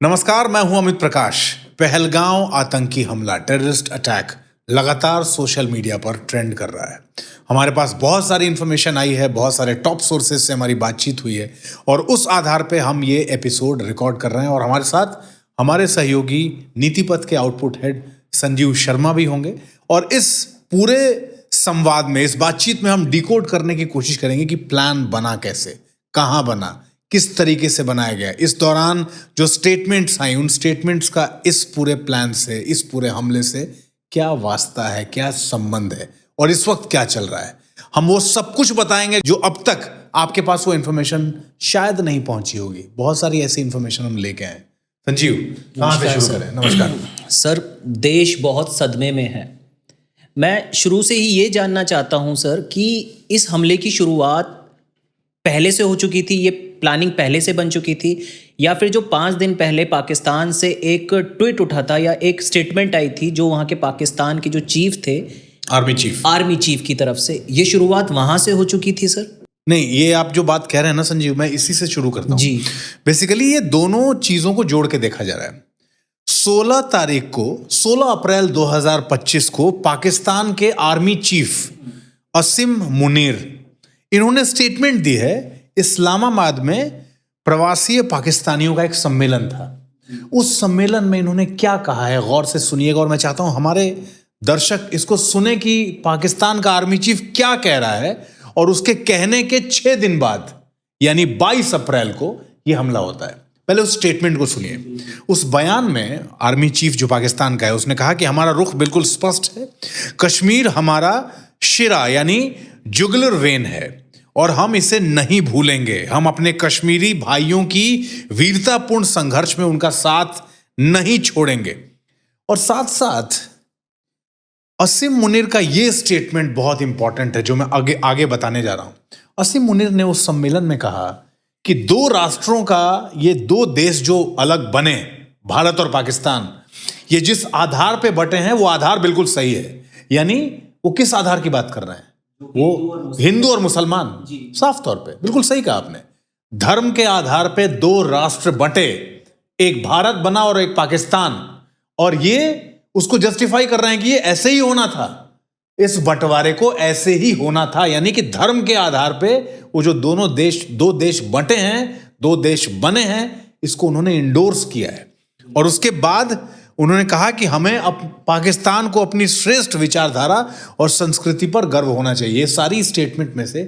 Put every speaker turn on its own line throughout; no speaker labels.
नमस्कार, मैं हूं अमित प्रकाश। पहलगांव आतंकी हमला, टेररिस्ट अटैक लगातार सोशल मीडिया पर ट्रेंड कर रहा है। हमारे पास बहुत सारी इंफॉर्मेशन आई है, बहुत सारे टॉप सोर्सेज से हमारी बातचीत हुई है और उस आधार पे हम ये एपिसोड रिकॉर्ड कर रहे हैं। और हमारे साथ हमारे सहयोगी नीतिपथ के आउटपुट हेड संजीव शर्मा भी होंगे। और इस पूरे संवाद में, इस बातचीत में हम डिकोड करने की कोशिश करेंगे कि प्लान बना कैसे, कहाँ बना, किस तरीके से बनाया गया। इस दौरान जो स्टेटमेंट्स आई, उन स्टेटमेंट्स का इस पूरे प्लान से, इस पूरे हमले से क्या वास्ता है, क्या संबंध है और इस वक्त क्या चल रहा है, हम वो सब कुछ बताएंगे जो अब तक आपके पास वो इंफॉर्मेशन शायद नहीं पहुंची होगी। बहुत सारी ऐसी इंफॉर्मेशन हम लेके आए। संजीव, कहाँ से शुरू करें? नमस्कार
सर। देश बहुत सदमे में है। मैं शुरू से ही ये जानना चाहता हूं सर कि इस हमले की शुरुआत पहले से हो चुकी थी, ये प्लानिंग पहले से बन चुकी थी, या फिर जो 5 दिन पहले पाकिस्तान से एक ट्वीट उठा था या एक स्टेटमेंट आई थी जो वहाँ के पाकिस्तान के जो चीफ थे, आर्मी चीफ की तरफ से, ये शुरुआत वहाँ से हो चुकी थी सर?
नहीं, ये आप जो बात कह रहे हैं ना संजीव, मैं इसी से शुरू करता हूँ
जी।
बेसिकली ये दोनों चीजों को जोड़ के देखा जा रहा है। 16 अप्रैल 2025 को पाकिस्तान के आर्मी चीफ असीम मुनीर, इन्होंने स्टेटमेंट दी है। इस्लामाबाद में प्रवासी पाकिस्तानियों का एक सम्मेलन था। उस सम्मेलन में इन्होंने क्या कहा है, गौर से सुनिएगा। और मैं चाहता हूं हमारे दर्शक इसको सुने कि पाकिस्तान का आर्मी चीफ क्या कह रहा है। और उसके कहने के 6 दिन बाद यानी 22 अप्रैल को यह हमला होता है। पहले उस स्टेटमेंट को सुनिए। उस बयान में आर्मी चीफ जो पाकिस्तान का है, उसने कहा कि हमारा रुख बिल्कुल स्पष्ट है। कश्मीर हमारा शिरा यानी जुगलर वेन है और हम इसे नहीं भूलेंगे। हम अपने कश्मीरी भाइयों की वीरतापूर्ण संघर्ष में उनका साथ नहीं छोड़ेंगे। और साथ साथ असीम मुनीर का यह स्टेटमेंट बहुत इंपॉर्टेंट है जो मैं आगे बताने जा रहा हूं। असीम मुनीर ने उस सम्मेलन में कहा कि 2 राष्ट्रों का, ये 2 देश जो अलग बने, भारत और पाकिस्तान, ये जिस आधार पे बटे हैं वो आधार बिल्कुल सही है। यानी वो किस आधार की बात कर रहे हैं? वो हिंदू और मुसलमान। साफ तौर पे बिल्कुल सही कहा आपने। धर्म के आधार पे 2 राष्ट्र बटे, एक भारत बना और एक पाकिस्तान, और ये उसको जस्टिफाई कर रहे हैं कि ये ऐसे ही होना था, इस बंटवारे को ऐसे ही होना था। यानी कि धर्म के आधार पे वो जो 2 देश बंटे हैं, 2 देश बने हैं, इसको उन्होंने इंडोर्स किया है। और उसके बाद उन्होंने कहा कि हमें पाकिस्तान को अपनी श्रेष्ठ विचारधारा और संस्कृति पर गर्व होना चाहिए। ये सारी स्टेटमेंट में से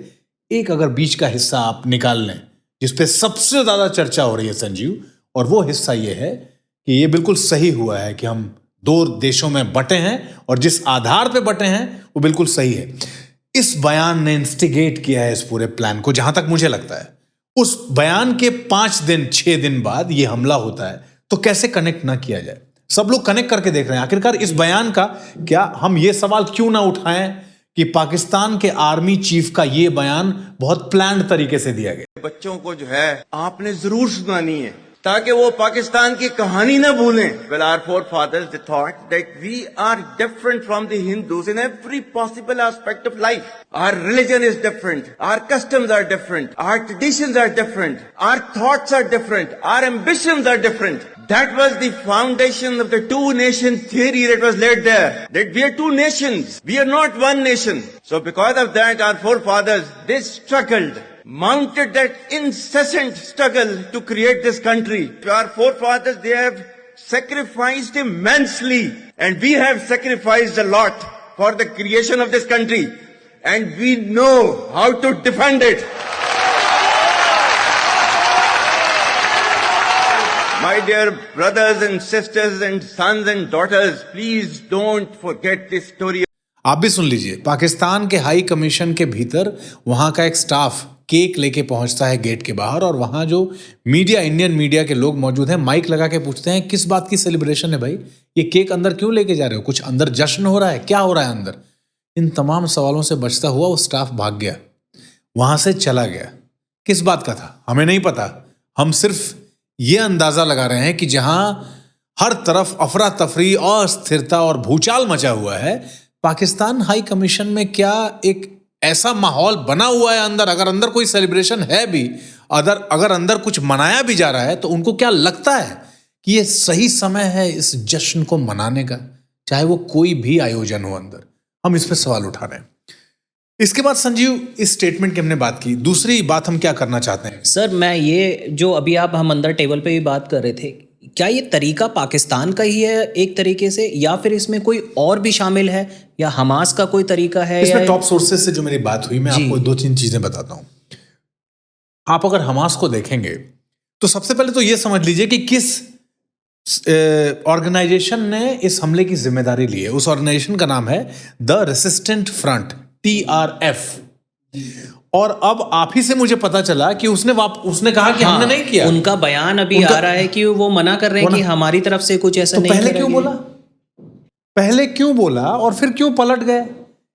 एक अगर बीच का हिस्सा आप निकाल लें जिसपे सबसे ज्यादा चर्चा हो रही है संजीव, और वो हिस्सा ये है कि ये बिल्कुल सही हुआ है कि हम 2 देशों में बटे हैं और जिस आधार पे बटे हैं वो बिल्कुल सही है। इस बयान ने इंस्टिगेट किया है इस पूरे प्लान को, जहां तक मुझे लगता है। उस बयान के 6 दिन बाद ये हमला होता है, तो कैसे कनेक्ट ना किया जाए? सब लोग कनेक्ट करके देख रहे हैं आखिरकार इस बयान का क्या। हम ये सवाल क्यों ना उठाएं कि पाकिस्तान के आर्मी चीफ का ये बयान बहुत प्लान्ड तरीके से दिया गया।
बच्चों को जो है आपने जरूर सुनानी है ताकि वो पाकिस्तान की कहानी ना भूलें। Well, our forefathers they thought that we are different from the Hindus in every possible aspect of life. Our religion is different. Our customs are different. Our traditions are different. Our thoughts are different. Our ambitions are different. That was the foundation of the 2-nation theory that was laid there. That we are 2 nations. We are not 1 nation. So because of that, our forefathers, they struggled, mounted that incessant struggle to create this country. Our forefathers, they have sacrificed immensely, and we have sacrificed a lot for the creation of this country, and we know how to defend it. My dear brothers and sisters and sons and daughters, please don't forget this story.
आप भी सुन लीजिए। पाकिस्तान के high commission के भीतर वहां का एक staff cake लेके पहुंचता है गेट के बाहर, और वहां जो मीडिया, इंडियन मीडिया के लोग मौजूद हैं, माइक लगा के पूछते हैं किस बात की सेलिब्रेशन है भाई, ये केक अंदर क्यों लेके जा रहे हो, कुछ अंदर जश्न हो रहा है, क्या हो रहा है अंदर? इन तमाम सवालों से बचता हुआ वो स्टाफ भाग गया, वहां से चला गया। किस बात का था हमें नहीं पता। हम सिर्फ ये अंदाजा लगा रहे हैं कि जहां हर तरफ अफरा तफरी, अस्थिरता और भूचाल मचा हुआ है, पाकिस्तान हाई कमीशन में क्या एक ऐसा माहौल बना हुआ है अंदर। अगर अंदर कोई सेलिब्रेशन है भी, अगर अंदर कुछ मनाया भी जा रहा है, तो उनको क्या लगता है कि ये सही समय है इस जश्न को मनाने का, चाहे वो कोई भी आयोजन हो अंदर? हम इस पे सवाल उठा रहे हैं। इसके बाद संजीव, इस स्टेटमेंट की हमने बात की, दूसरी बात हम क्या करना चाहते हैं?
सर मैं ये जो अभी हम अंदर टेबल पे भी बात कर रहे थे, क्या ये तरीका पाकिस्तान का ही है एक तरीके से, या फिर इसमें कोई और भी शामिल है, या हमास का कोई तरीका है?
इसमें
या
टॉप सोर्सेज से जो मेरी बात हुई, मैं आपको 2-3 चीजें बताता हूं। आप अगर हमास को देखेंगे तो सबसे पहले तो ये समझ लीजिए कि किस ऑर्गेनाइजेशन ने इस हमले की जिम्मेदारी ली है। उस ऑर्गेनाइजेशन का नाम है द रेसिस्टेंट फ्रंट, TRF। और अब आप ही से मुझे पता चला कि उसने कहा कि हमने नहीं किया।
उनका बयान अभी आ रहा है कि वो मना कर रहे हैं कि हमारी तरफ से कुछ ऐसा
तो
नहीं।
पहले क्यों बोला? पहले क्यों बोला और फिर क्यों पलट गए?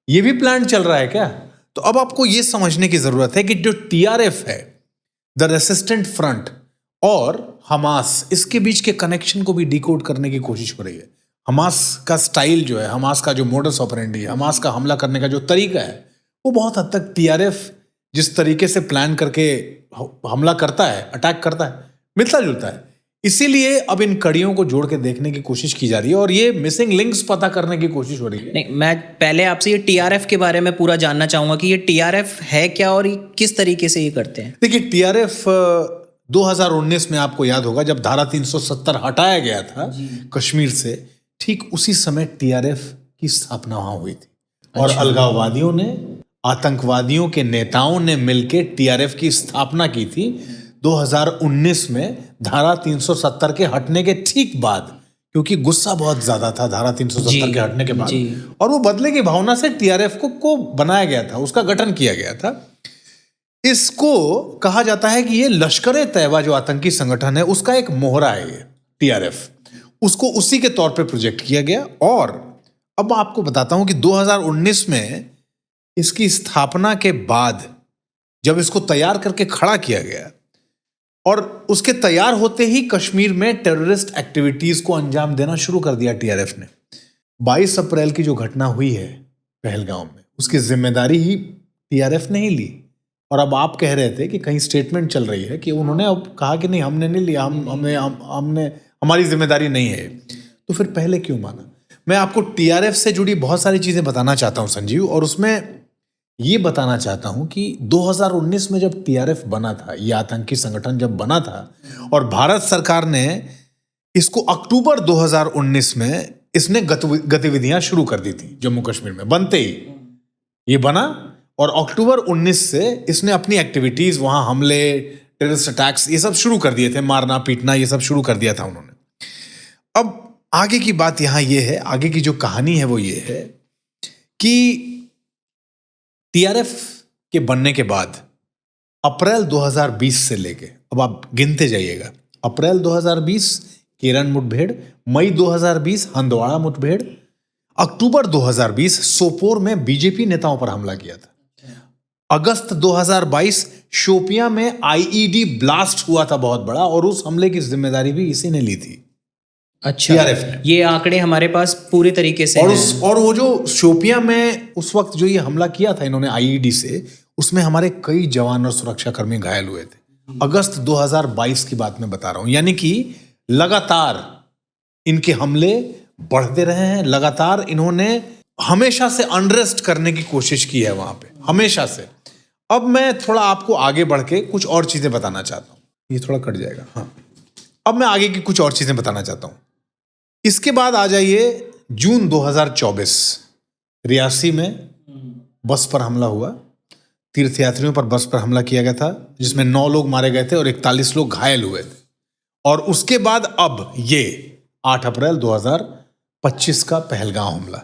ये भी प्लान चल रहा है क्या? तो अब आपको ये समझने की जरूरत है कि जो TRF है, द रेसिस्टेंट फ्रंट, और हमास, इसके बीच के कनेक्शन को भी डिकोड करने की कोशिश हो रही है। हमास का स्टाइल जो है, हमास का जो मोडस ऑपरेंडी है, हमास का हमला करने का जो तरीका है, वो बहुत हद तक TRF जिस तरीके से प्लान करके हमला करता है, अटैक करता है, मिलता जुलता है। इसीलिए अब इन कड़ियों को जोड़ के देखने की कोशिश की जा रही है और ये मिसिंग लिंक्स पता करने की कोशिश हो रही है।
नहीं, मैं पहले आपसे ये TRF के बारे में पूरा जानना चाहूंगा कि ये TRF है क्या और ये किस तरीके से ये करते हैं।
देखिए, TRF 2019 में आपको याद होगा जब धारा 370 हटाया गया था कश्मीर से, ठीक उसी समय TRF की स्थापना वहां हुई थी। और अलगाववादियों ने, आतंकवादियों के नेताओं ने मिलकर TRF की स्थापना की थी 2019 में, धारा 370 के हटने के ठीक बाद, क्योंकि गुस्सा बहुत ज्यादा था धारा 370 के हटने के बाद, और वो बदले की भावना से TRF को बनाया गया था, उसका गठन किया गया था। इसको कहा जाता है कि ये लश्कर-ए तैयबा जो आतंकी संगठन है उसका एक मोहरा है ये TRF, उसको उसी के तौर पे प्रोजेक्ट किया गया। और अब आपको बताता हूं कि 2019 में इसकी स्थापना के बाद जब इसको तैयार करके खड़ा किया गया और उसके तैयार होते ही कश्मीर में टेररिस्ट एक्टिविटीज को अंजाम देना शुरू कर दिया TRF ने। 22 अप्रैल की जो घटना हुई है पहलगाम में, उसकी जिम्मेदारी ही TRF ने ही ली। और अब आप कह रहे थे कि कहीं स्टेटमेंट चल रही है कि उन्होंने अब कहा कि नहीं, हमने नहीं लिया, हमने हमारी जिम्मेदारी नहीं है। तो फिर पहले क्यों माना? मैं आपको TRF से जुड़ी बहुत सारी चीजें बताना चाहता हूं संजीव, और उसमें ये बताना चाहता हूं कि 2019 में जब TRF बना था, ये आतंकी संगठन जब बना था, और भारत सरकार ने इसको अक्टूबर 2019 में इसने गतिविधियां शुरू कर दी थी जम्मू कश्मीर में। बनते ही ये बना और अक्टूबर 19 से इसने अपनी एक्टिविटीज, वहां हमले, टेररिस्ट अटैक्स, ये सब शुरू कर दिए थे, मारना पीटना ये सब शुरू कर दिया था उन्होंने। अब आगे की बात यहां ये है, आगे की जो कहानी है वो ये है कि TRF के बनने के बाद अप्रैल 2020 से लेके, अब आप गिनते जाइएगा, अप्रैल 2020 केरन मुठभेड़, मई 2020 हंदवाड़ा मुठभेड़, अक्टूबर 2020 सोपोर में बीजेपी नेताओं पर हमला किया था, अगस्त 2022 शोपियां में IED ब्लास्ट हुआ था बहुत बड़ा, और उस हमले की जिम्मेदारी भी इसी ने ली थी।
अच्छा,
TRF ने।
ये आंकड़े हमारे पास पूरे तरीके से हैं।
और वो जो शोपियां में उस वक्त जो ये हमला किया था इन्होंने IED से, उसमें हमारे कई जवान और सुरक्षाकर्मी घायल हुए थे। अगस्त 2022 की बात मैं बता रहा हूं, यानी कि लगातार इनके हमले बढ़ते रहे हैं, लगातार इन्होंने हमेशा से अनरेस्ट करने की कोशिश की है वहां पे, हमेशा से। अब मैं थोड़ा आपको आगे बढ़ के कुछ और चीजें बताना चाहता हूं, ये थोड़ा कट जाएगा, हाँ। अब मैं आगे की कुछ और चीजें बताना चाहता हूं। इसके बाद आ जाइए जून 2024, रियासी में बस पर हमला हुआ, तीर्थयात्रियों पर बस पर हमला किया गया था, जिसमें 9 लोग मारे गए थे और 41 लोग घायल हुए थे। और उसके बाद अब ये 8 अप्रैल 2025 का पहलगाम हमला।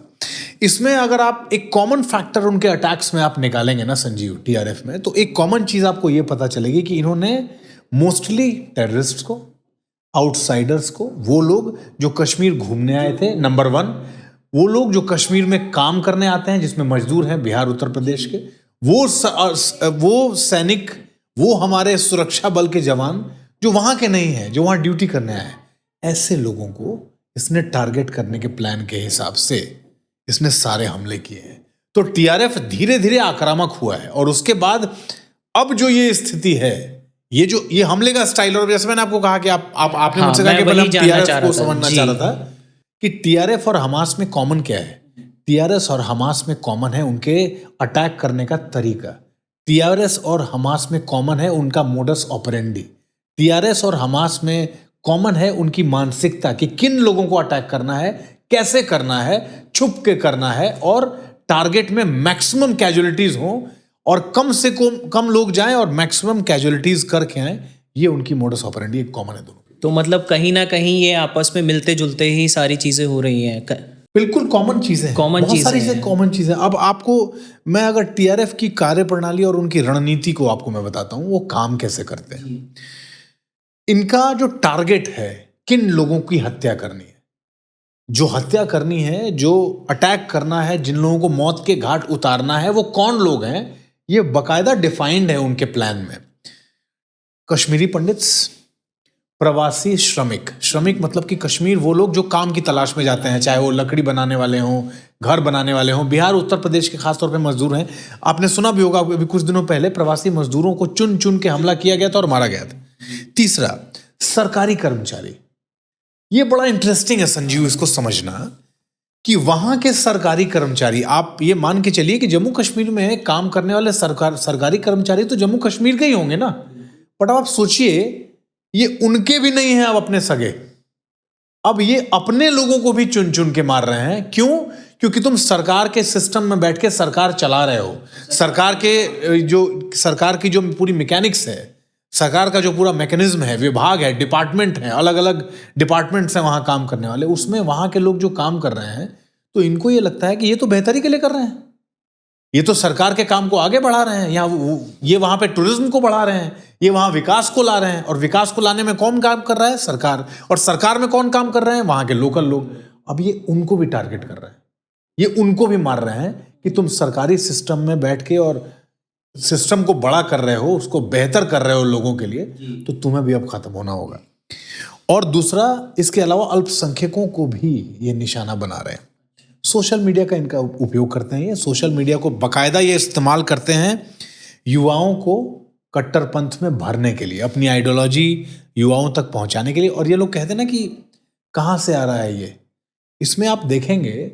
इसमें अगर आप एक कॉमन फैक्टर उनके अटैक्स में आप निकालेंगे ना संजीव, TRF में, तो एक कॉमन चीज आपको ये पता चलेगी कि इन्होंने मोस्टली टेररिस्ट को, आउटसाइडर्स को, वो लोग जो कश्मीर घूमने आए थे, नंबर 1, वो लोग जो कश्मीर में काम करने आते हैं, जिसमें मजदूर हैं बिहार उत्तर प्रदेश के, वो सैनिक, वो हमारे सुरक्षा बल के जवान जो वहां के नहीं हैं, जो वहां ड्यूटी करने आए हैं, ऐसे लोगों को इसने टारगेट करने के प्लान के हिसाब से इसने सारे हमले किए हैं। तो TRF धीरे धीरे आक्रामक हुआ है, और उसके बाद अब जो ये स्थिति है ये हमले का स्टाइल, और जैसे मैंने आपको कहा कि आपने
हाँ,
मुझसे कहा
मैं
कि पहले
वही
हम
जानना
टीआरएफ
चाह
को
रहा था।
समझना
जी।
चाह रहा था कि टीआरएफ और हमास में कॉमन क्या है। टीआरएस और हमास में कॉमन है उनके अटैक करने का तरीका। टीआरएस और हमास में कॉमन है उनका मोडस ऑपरेंडी। टीआरएस और हमास में कॉमन है उनकी मानसिकता कि किन लोगों को अटैक करना है, कैसे करना है, छुप के करना है, और टारगेट में मैक्सिमम कैजुअलिटीज हो और कम से कम लोग जाएं और मैक्सिमम कैजुअलिटीज करके आए। ये उनकी मोडस ऑपरेंडी एक कॉमन है दोनों।
तो मतलब कहीं ना कहीं ये आपस में मिलते जुलते ही सारी चीजें हो रही हैं।
बिल्कुल कॉमन चीजें हैं,
Common
बहुत
चीजें
सारी
हैं।
चीजें कॉमन चीजें। अब आपको मैं अगर टीआरएफ की कार्यप्रणाली और उनकी रणनीति को आपको मैं बताता हूं वो काम कैसे करते हैं। इनका जो टारगेट है, किन लोगों की हत्या करनी है, जो हत्या करनी है, जो अटैक करना है, जिन लोगों को मौत के घाट उतारना है, वो कौन लोग हैं, ये बकायदा डिफाइंड है उनके प्लान में। कश्मीरी पंडित्स, प्रवासी श्रमिक, श्रमिक मतलब कि कश्मीर वो लोग जो काम की तलाश में जाते हैं, चाहे वो लकड़ी बनाने वाले हों, घर बनाने वाले हों। बिहार उत्तर प्रदेश के खासतौर पे मजदूर हैं। आपने सुना भी होगा अभी कुछ दिनों पहले प्रवासी मजदूरों को चुन चुन के हमला किया गया था और मारा गया था। तीसरा, सरकारी कर्मचारी। ये बड़ा इंटरेस्टिंग है संजीव, इसको समझना कि वहां के सरकारी कर्मचारी, आप ये मान के चलिए कि जम्मू कश्मीर में काम करने वाले सरकारी कर्मचारी तो जम्मू कश्मीर के ही होंगे ना, बट अब आप सोचिए ये उनके भी नहीं हैं अब अपने सगे। अब ये अपने लोगों को भी चुन चुन के मार रहे हैं। क्यों? क्योंकि तुम सरकार के सिस्टम में बैठ के सरकार चला रहे हो। सरकार की जो पूरी मैकेनिक्स है, सरकार का जो पूरा मैकेनिज्म है, विभाग है, डिपार्टमेंट है, अलग अलग डिपार्टमेंट्स हैं वहां काम करने वाले, उसमें वहां के लोग जो काम कर रहे हैं तो इनको ये लगता है कि ये तो बेहतरी के लिए कर रहे हैं, ये तो सरकार के काम को आगे बढ़ा रहे हैं, ये वहां पे टूरिज्म को बढ़ा रहे हैं, ये वहां विकास को ला रहे हैं। और विकास को लाने में कौन काम कर रहा है? सरकार। और सरकार में कौन काम कर रहे हैं? वहां के लोकल लोग। अब ये उनको भी टारगेट कर रहे हैं, ये उनको भी मार रहे हैं कि तुम सरकारी सिस्टम में बैठ के और सिस्टम को बड़ा कर रहे हो, उसको बेहतर कर रहे हो लोगों के लिए, तो तुम्हें भी अब खत्म होना होगा। और दूसरा, इसके अलावा अल्पसंख्यकों को भी ये निशाना बना रहे हैं। सोशल मीडिया का इनका उपयोग करते हैं। ये सोशल मीडिया को बाकायदा ये इस्तेमाल करते हैं युवाओं को कट्टरपंथ में भरने के लिए, अपनी आइडियोलॉजी युवाओं तक पहुंचाने के लिए। और ये लोग कहते हैं ना कि कहाँ से आ रहा है ये, इसमें आप देखेंगे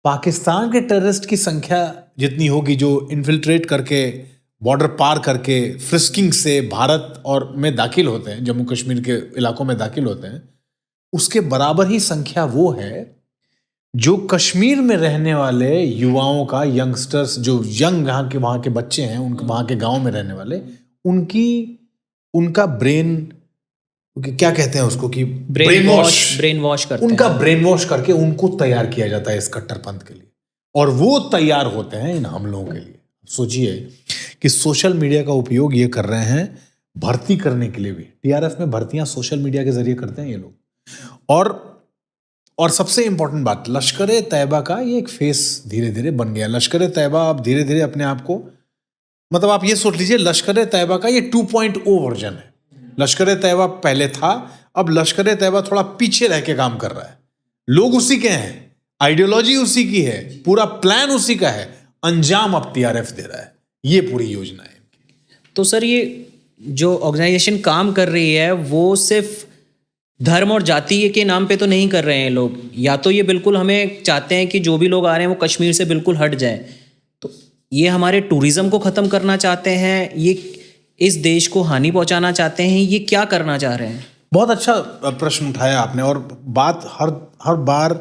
पाकिस्तान के टेररिस्ट की संख्या जितनी होगी जो इन्फिल्ट्रेट करके बॉर्डर पार करके फ्रिस्किंग से भारत और में दाखिल होते हैं, जम्मू कश्मीर के इलाकों में दाखिल होते हैं, उसके बराबर ही संख्या वो है जो कश्मीर में रहने वाले युवाओं का, यंगस्टर्स जो यंग वहाँ के बच्चे हैं, उनके वहाँ के गांव में रहने वाले, उनका ब्रेन, क्या कहते हैं उसको, कि ब्रेन वॉश करते हैं, उनका ब्रेन वॉश करके उनको तैयार किया जाता है इस कट्टरपंथ के लिए, और वो तैयार होते हैं इन हमलों के लिए। सोचिए कि सोशल मीडिया का उपयोग ये कर रहे हैं भर्ती करने के लिए भी। टीआरएफ में भर्तियां सोशल मीडिया के जरिए करते हैं ये लोग। और सबसे इंपॉर्टेंट बात, लश्कर ए तैयबा का ये एक फेस धीरे धीरे बन गया। लश्कर ए तैयबा अब धीरे धीरे अपने आप को, मतलब आप ये सोच लीजिए लश्कर ए तैयबा का ये 2.0 वर्जन है। लश्कर ए तैयबा पहले था, अब लश्कर ए तैयबा थोड़ा पीछे रह के काम कर रहा है। लोग उसी के हैं, आइडियोलॉजी उसी की है, पूरा प्लान उसी का है, अंजाम अब टीआरएफ दे रहा है। ये पूरी योजना है।
तो सर ये जो ऑर्गेनाइजेशन काम कर रही है वो सिर्फ धर्म और जाति के नाम पे तो नहीं कर रहे हैं लोग, या तो ये बिल्कुल हमें चाहते हैं कि जो भी लोग आ रहे हैं वो कश्मीर से बिल्कुल हट जाएं, तो ये हमारे टूरिज्म को ख़त्म करना चाहते हैं, ये इस देश को हानि पहुंचाना चाहते हैं, ये क्या करना चाह रहे हैं?
बहुत अच्छा प्रश्न उठाया आपने। और बात हर बार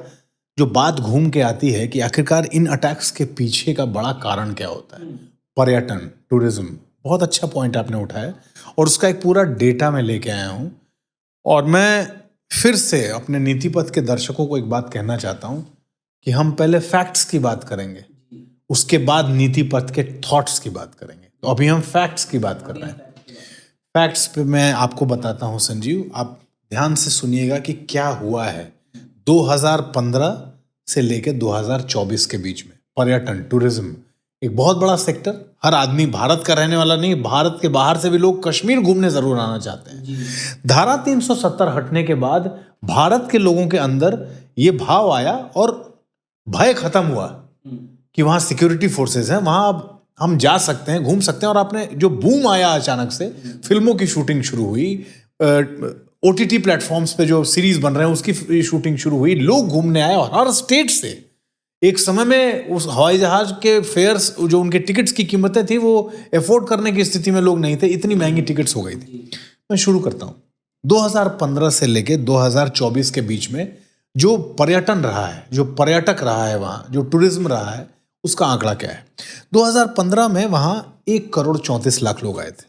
जो बात घूम के आती है कि आखिरकार इन अटैक्स के पीछे का बड़ा कारण क्या होता है। पर्यटन, टूरिज्म, बहुत अच्छा पॉइंट आपने उठाया और उसका एक पूरा डेटा मैं लेके आया हूँ। और मैं फिर से अपने नीतिपथ के दर्शकों को एक बात कहना चाहता हूँ कि हम पहले फैक्ट्स की बात करेंगे, उसके बाद नीतिपथ के थॉट्स की बात करेंगे। तो अभी हम फैक्ट्स की बात कर रहे हैं। फैक्ट्स पे मैं आपको बताता हूँ संजीव, आप ध्यान से सुनिएगा कि क्या हुआ है 2015 से लेकर 2024 के बीच में। पर्यटन, टूरिज्म एक बहुत बड़ा सेक्टर, हर आदमी भारत का रहने वाला नहीं, भारत के बाहर से भी लोग कश्मीर घूमने जरूर आना चाहते हैं। धारा 370 हटने के बाद भारत के लोगों के अंदर ये भाव आया और भय खत्म हुआ कि वहाँ सिक्योरिटी फोर्सेस हैं, वहाँ अब हम जा सकते हैं, घूम सकते हैं। और आपने जो बूम आया अचानक से, फिल्मों की शूटिंग शुरू हुई, OTT प्लेटफॉर्म्स पे जो सीरीज बन रहे हैं उसकी शूटिंग शुरू हुई, लोग घूमने आए और हर स्टेट से। एक समय में उस हवाई जहाज के फेयर्स, जो उनके टिकट्स की कीमतें थी, वो अफोर्ड करने की स्थिति में लोग नहीं थे, इतनी महंगी टिकट्स हो गई थी। मैं शुरू करता हूँ 2015 से लेके 2024 के बीच में जो पर्यटन रहा है, जो पर्यटक रहा है वहाँ, जो टूरिज्म रहा है, उसका आंकड़ा क्या है। 2015 में वहाँ 1 करोड़ 34 लाख लोग आए थे।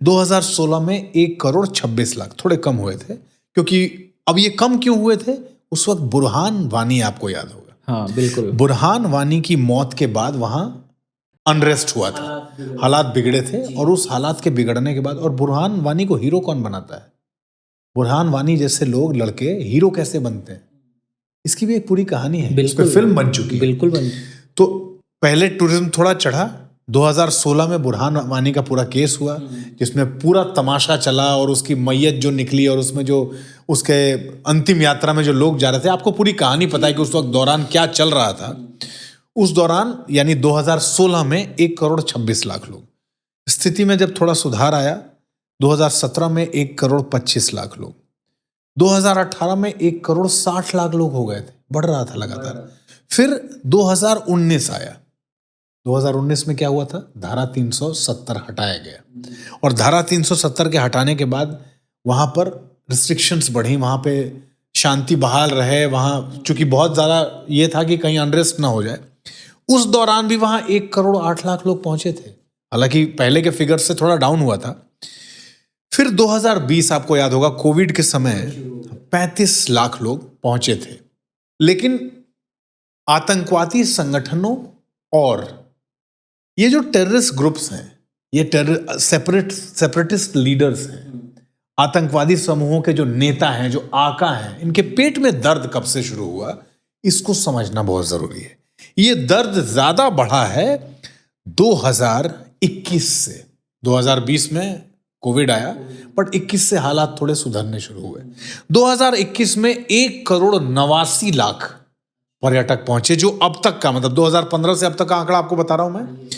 2016 में 1 करोड़ 26 लाख, थोड़े कम हुए थे। क्योंकि अब ये कम क्यों हुए थे, उस वक्त बुरहान वानी, आपको याद होगा।
हाँ बिल्कुल।
बुरहान वानी की मौत के बाद वहाँ अनरेस्ट हुआ था, हालात बिगड़े थे। और उस हालात के बिगड़ने के बाद, और बुरहान वानी को हीरो कौन बनाता है? बुरहान वानी जैसे लोग, लड़के हीरो कैसे बनते हैं, इसकी भी एक पूरी कहानी है, इस पे फिल्म बन चुकी है।
बिल्कुल बन।
तो पहले टूरिज्म थोड़ा चढ़ा। 2016 में बुरहान वानी का पूरा केस हुआ, जिसमें पूरा तमाशा चला, और उसकी मैयत जो निकली, और उसमें जो उसके अंतिम यात्रा में जो लोग जा रहे थे, आपको पूरी कहानी पता है कि उस वक्त दौरान क्या चल रहा था। उस दौरान यानी 2016 में 1 करोड़ 26 लाख लोग। स्थिति में जब थोड़ा सुधार आया, 2017 में 1 करोड़ 25 लाख लोग, 2018 में 1 करोड़ 60 लाख लोग हो गए थे, बढ़ रहा था लगातार। फिर 2019 आया। 2019 में क्या हुआ था? धारा 370 हटाया गया, और धारा 370 के हटाने के बाद वहाँ पर रिस्ट्रिक्शंस बढ़ी, वहाँ पे शांति बहाल रहे। वहाँ चूंकि बहुत ज़्यादा ये था कि कहीं अनरेस्ट ना हो जाए, उस दौरान भी वहाँ 1 करोड़ 8 लाख लोग पहुँचे थे। हालांकि पहले के फिगर से थोड़ा डाउन हुआ था। फिर 2020, आपको याद होगा, कोविड के समय 35 लाख लोग पहुँचे थे। लेकिन आतंकवादी संगठनों और ये जो टेररिस्ट ग्रुप्स हैं, ये सेपरेटिस्ट लीडर्स हैं, आतंकवादी समूहों के जो नेता हैं, जो आका हैं, इनके पेट में दर्द कब से शुरू हुआ, इसको समझना बहुत जरूरी है। ये दर्द ज्यादा बढ़ा है 2021 से। 2020 में कोविड आया, बट 21 से हालात थोड़े सुधरने शुरू हुए। 2021 में 1 करोड़ 89 लाख पर्यटक पहुंचे, जो अब तक का, मतलब 2015 से अब तक का आंकड़ा आपको बता रहा हूं मैं।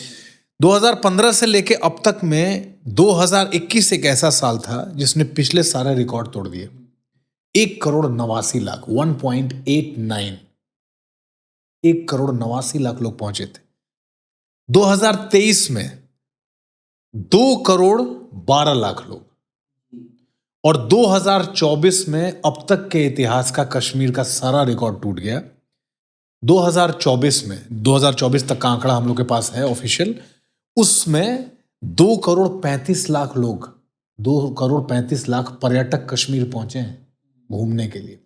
2015 से लेके अब तक में 2021 एक ऐसा साल था जिसने पिछले सारे रिकॉर्ड तोड़ दिए। 1 करोड़ 89 लाख, 1.89, 1 करोड़ 89 लाख लोग पहुंचे थे। 2023 में 2 करोड़ 12 लाख लोग, और 2024 में अब तक के इतिहास का कश्मीर का सारा रिकॉर्ड टूट गया। 2024 में, 2024 तक का आंकड़ा हम लोग के पास है ऑफिशियल, उसमें 2 करोड़ 35 लाख लोग, 2 करोड़ 35 लाख पर्यटक कश्मीर पहुंचे हैं घूमने के लिए।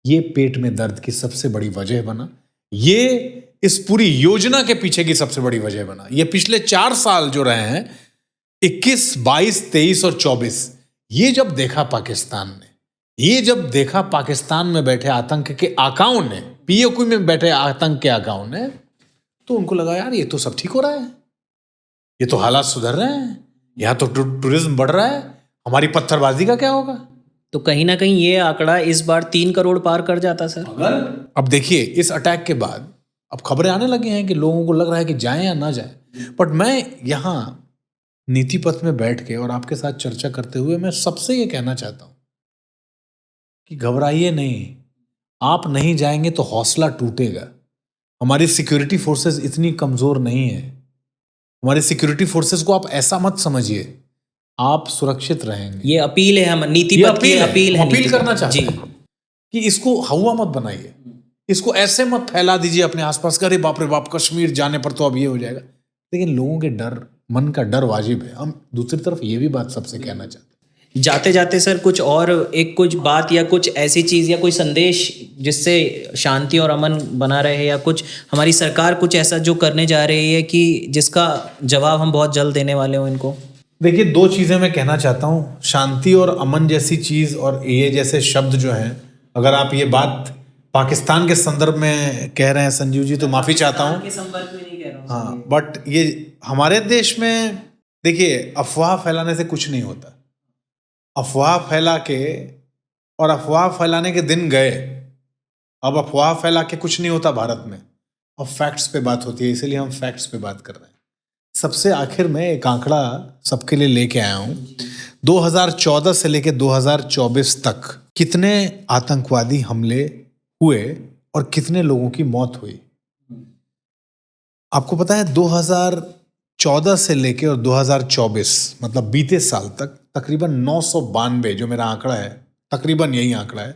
ये पेट में दर्द की सबसे बड़ी वजह बना। ये इस पूरी योजना के पीछे की सबसे बड़ी वजह बना। ये पिछले 4 साल जो रहे हैं, 21, 22, 23 और 24, ये जब देखा पाकिस्तान ने, ये जब देखा पाकिस्तान में बैठे आतंक के आकाओं ने, POK में बैठे आतंक के आकाओं ने, तो उनको लगा यार ये तो सब ठीक हो रहा है, ये तो हालात सुधर रहे हैं, यहाँ तो टूरिज्म बढ़ रहा है, हमारी पत्थरबाजी का क्या होगा।
तो कहीं ना कहीं ये आंकड़ा इस बार 3 करोड़ पार कर जाता सर।
अब देखिए, इस अटैक के बाद अब खबरें आने लगी हैं कि लोगों को लग रहा है कि जाएं या ना जाएं। बट मैं यहाँ नीति पथ में बैठ के और आपके साथ चर्चा करते हुए मैं सबसे ये कहना चाहता हूँ कि घबराइए नहीं। आप नहीं जाएंगे तो हौसला टूटेगा। हमारी सिक्योरिटी फोर्सेस इतनी कमजोर नहीं है। हमारी सिक्योरिटी फोर्सेस को आप ऐसा मत समझिए, आप सुरक्षित रहेंगे।
ये अपील है, हम नीति पथ की अपील है,
अपील करना चाहते हैं कि इसको हवा मत बनाइए, इसको ऐसे मत फैला दीजिए अपने आसपास, अरे बाप रे बाप कश्मीर जाने पर तो अब ये हो जाएगा। लेकिन लोगों के डर, मन का डर वाजिब है। हम दूसरी तरफ ये भी बात सबसे कहना चाहते हैं।
जाते जाते सर कुछ और कुछ बात या कुछ ऐसी चीज़ या कोई संदेश जिससे शांति और अमन बना रहे, या कुछ हमारी सरकार कुछ ऐसा जो करने जा रही है कि जिसका जवाब हम बहुत जल्द देने वाले हों इनको।
देखिए, 2 चीज़ें मैं कहना चाहता हूँ। शांति और अमन जैसी चीज़ और ये जैसे शब्द जो हैं, अगर आप ये बात पाकिस्तान के संदर्भ में कह रहे हैं संजीव जी, तो माफ़ी चाहता हूँ
के संपर्क में नहीं कह रहा हूँ।
हाँ, बट ये हमारे देश में देखिए, अफवाह फैलाने से कुछ नहीं होता। अफवाह फैला के, और अफवाह फैलाने के दिन गए। अब अफवाह फैला के कुछ नहीं होता भारत में। अब फैक्ट्स पे बात होती है, इसीलिए हम फैक्ट्स पे बात कर रहे हैं। सबसे आखिर में एक आंकड़ा सबके लिए लेके आया हूं। 2014 से लेके 2024 तक कितने आतंकवादी हमले हुए और कितने लोगों की मौत हुई। आपको पता है 2014 से लेके और 2024 मतलब बीते साल तक तकरीबन 992, जो मेरा आंकड़ा है तकरीबन यही आंकड़ा है,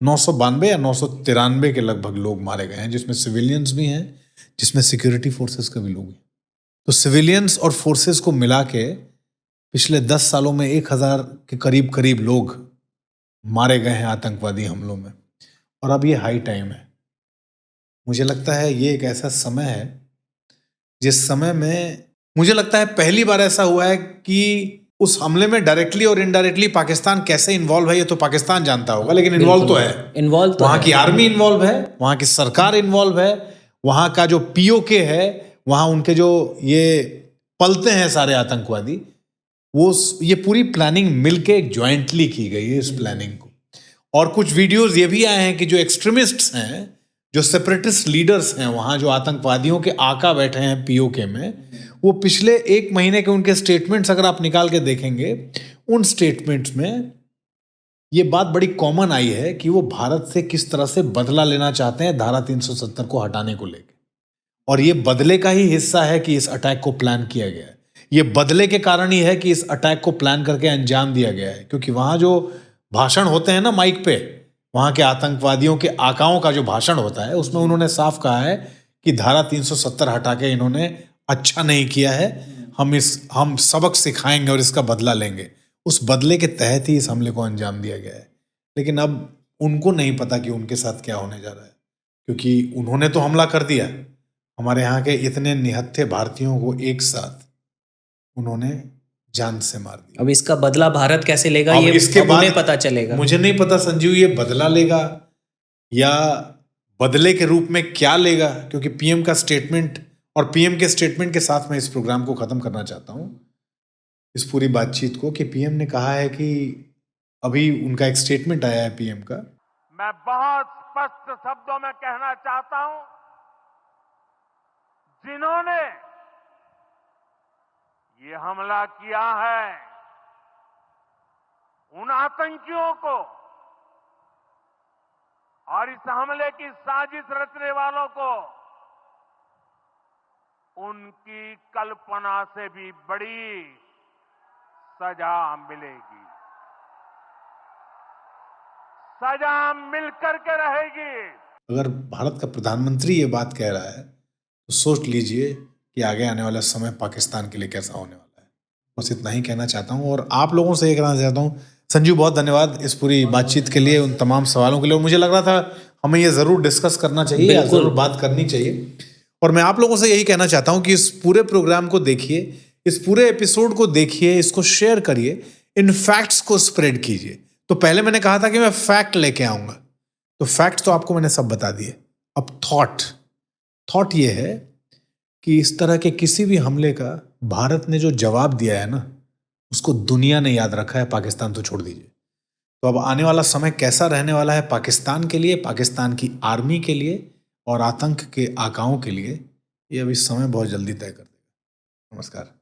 992 या 993 के लगभग लोग मारे गए हैं, जिसमें सिविलियंस भी हैं, जिसमें सिक्योरिटी फोर्सेस के भी लोग हैं। तो सिविलियंस और फोर्सेस को मिला के पिछले 10 सालों में 1000 के करीब लोग मारे गए हैं आतंकवादी हमलों में। और अब ये हाई टाइम है। मुझे लगता है ये एक ऐसा समय है जिस समय में मुझे लगता है पहली बार ऐसा हुआ है कि उस हमले में डायरेक्टली और इनडायरेक्टली पाकिस्तान कैसे इन्वॉल्व है ये तो पाकिस्तान जानता होगा, लेकिन इन्वॉल्व तो है।
इन्वॉल्व तो
वहां की आर्मी इन्वॉल्व है, वहां की सरकार इन्वॉल्व है, वहां का जो पीओके है, वहां उनके जो ये पलते हैं सारे आतंकवादी, वो ये पूरी प्लानिंग मिलके ज्वाइंटली की गई है इस प्लानिंग को। और कुछ वीडियोस ये भी आए हैं कि जो एक्सट्रीमिस्ट्स हैं, जो सेपरेटिस्ट लीडर्स हैं, वहां जो आतंकवादियों के आका बैठे हैं पीओके में, वो पिछले 1 महीने के उनके स्टेटमेंट्स अगर आप निकाल के देखेंगे, उन स्टेटमेंट्स में ये बात बड़ी कॉमन आई है कि वो भारत से किस तरह से बदला लेना चाहते हैं धारा 370 को हटाने को लेकर। और ये बदले का ही हिस्सा है कि इस अटैक को प्लान किया गया है। ये बदले के कारण ही है कि इस अटैक को प्लान करके अंजाम दिया गया है, क्योंकि वहां जो भाषण होते हैं ना माइक पे, वहां के आतंकवादियों के आकाओं का जो भाषण होता है, उसमें उन्होंने साफ कहा है कि धारा 370 हटा के इन्होंने अच्छा नहीं किया है, हम सबक सिखाएंगे और इसका बदला लेंगे। उस बदले के तहत ही इस हमले को अंजाम दिया गया है। लेकिन अब उनको नहीं पता कि उनके साथ क्या होने जा रहा है, क्योंकि उन्होंने तो हमला कर दिया। हमारे यहाँ के इतने निहत्थे भारतीयों को एक साथ उन्होंने जान से मार दिया।
अब इसका बदला भारत कैसे लेगा,
अब
ये
इसके
अब
बाद
उन्हें पता चलेगा।
मुझे नहीं पता संजीव, ये बदला लेगा या बदले के रूप में क्या लेगा, क्योंकि पीएम का स्टेटमेंट और पीएम के स्टेटमेंट के साथ मैं इस प्रोग्राम को खत्म करना चाहता हूं, इस पूरी बातचीत को, कि पीएम ने कहा है कि अभी उनका एक स्टेटमेंट आया है पीएम का।
मैं बहुत स्पष्ट शब्दों में कहना चाहता हूं, जिन्होंने ये हमला किया है, उन आतंकियों को और इस हमले की साजिश रचने वालों को उनकी कल्पना से भी बड़ी सजा मिलेगी। सजा मिलकर के रहेगी।
अगर भारत का प्रधानमंत्री ये बात कह रहा है तो सोच लीजिए कि आगे आने वाला समय पाकिस्तान के लिए कैसा होने वाला है। बस इतना ही कहना चाहता हूँ और आप लोगों से ये कहना चाहता हूँ। संजीव, बहुत धन्यवाद इस पूरी बातचीत के लिए, उन तमाम सवालों के लिए। और मुझे लग रहा था हमें ये ज़रूर डिस्कस करना चाहिए, या ज़रूर बात करनी चाहिए। और मैं आप लोगों से यही कहना चाहता हूँ कि इस पूरे प्रोग्राम को देखिए, इस पूरे एपिसोड को देखिए, इसको शेयर करिए, इन फैक्ट्स को स्प्रेड कीजिए। तो पहले मैंने कहा था कि मैं फैक्ट लेके आऊँगा, तो फैक्ट तो आपको मैंने सब बता दिए। अब थॉट ये है कि इस तरह के किसी भी हमले का भारत ने जो जवाब दिया है ना, उसको दुनिया ने याद रखा है, पाकिस्तान तो छोड़ दीजिए। तो अब आने वाला समय कैसा रहने वाला है पाकिस्तान के लिए, पाकिस्तान की आर्मी के लिए और आतंक के आकाओं के लिए, ये अभी समय बहुत जल्दी तय कर देगा। नमस्कार।